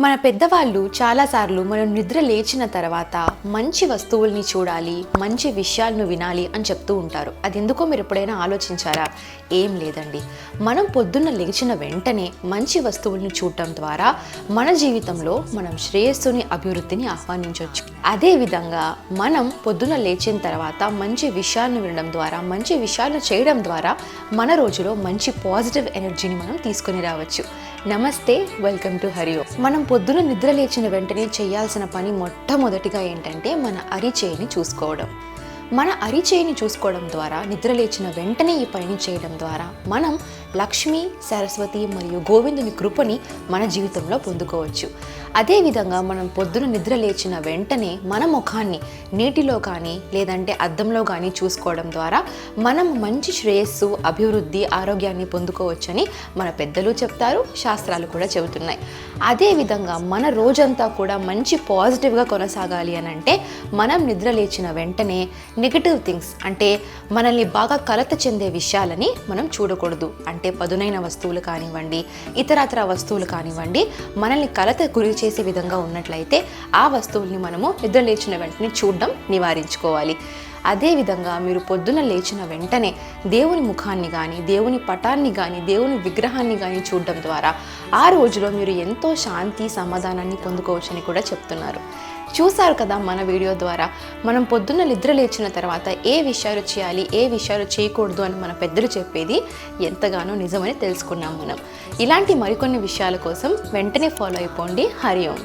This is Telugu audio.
మన పెద్దవాళ్ళు చాలాసార్లు మనం నిద్ర లేచిన తర్వాత మంచి వస్తువుల్ని చూడాలి, మంచి విషయాలను వినాలి అని చెప్తూ ఉంటారు. అది ఎందుకో మీరు ఎప్పుడైనా ఆలోచించారా? ఏం లేదండి. మనం పొద్దున్న లేచిన వెంటనే మంచి వస్తువుల్ని చూడటం ద్వారా మన జీవితంలో మనం శ్రేయస్సుని, అభివృద్ధిని ఆహ్వానించవచ్చు. అదేవిధంగా మనం పొద్దున్న లేచిన తర్వాత మంచి విషయాలను వినడం ద్వారా, మంచి విషయాలను చేయడం ద్వారా మన రోజులో మంచి పాజిటివ్ ఎనర్జీని మనం తీసుకొని రావచ్చు. నమస్తే, వెల్కమ్ టు హరి ఓం. మనం పొద్దున నిద్ర లేచిన వెంటనే చేయాల్సిన పని మొట్టమొదటిగా ఏంటంటే మన అరిచేయిని చూసుకోవడం. మన అరిచేయిని చూసుకోవడం ద్వారా, నిద్ర లేచిన వెంటనే ఈ పనిని చేయడం ద్వారా మనం లక్ష్మి, సరస్వతి మరియు గోవిందుని కృపని మన జీవితంలో పొందుకోవచ్చు. అదేవిధంగా మనం పొద్దున నిద్ర లేచిన వెంటనే మన ముఖాన్ని నీటిలో కానీ లేదంటే అద్దంలో కానీ చూసుకోవడం ద్వారా మనం మంచి శ్రేయస్సు, అభివృద్ధి, ఆరోగ్యాన్ని పొందుకోవచ్చని మన పెద్దలు చెప్తారు, శాస్త్రాలు కూడా చెబుతున్నాయి. అదేవిధంగా మన రోజంతా కూడా మంచి పాజిటివ్గా కొనసాగాలి అని అంటే మనం నిద్ర లేచిన వెంటనే నెగటివ్ థింగ్స్, అంటే మనల్ని బాగా కలత చెందే విషయాలని మనం చూడకూడదు. అంటే పదునైన వస్తువులు కానివ్వండి, ఇతరత్ర వస్తువులు కానివ్వండి, మనల్ని కలత గురి చేసే విధంగా ఉన్నట్లయితే ఆ వస్తువుల్ని మనము నిద్ర లేచిన వెంటనే చూడడం నివారించుకోవాలి. అదేవిధంగా మీరు పొద్దున లేచిన వెంటనే దేవుని ముఖాన్ని కానీ, దేవుని పటాన్ని కానీ, దేవుని విగ్రహాన్ని కానీ చూడడం ద్వారా ఆ రోజులో మీరు ఎంతో శాంతి, సమాధానాన్ని పొందుకోవచ్చని కూడా చెప్తున్నారు. చూసారు కదా మన వీడియో ద్వారా మనం పొద్దున్న నిద్ర లేచిన తర్వాత ఏ విషయాలు చేయాలి, ఏ విషయాలు చేయకూడదు అని మన పెద్దలు చెప్పేది ఎంతగానో నిజమని తెలుసుకున్నాం మనం. ఇలాంటి మరికొన్ని విషయాల కోసం వెంటనే ఫాలో అయిపోండి. హరి ఓం.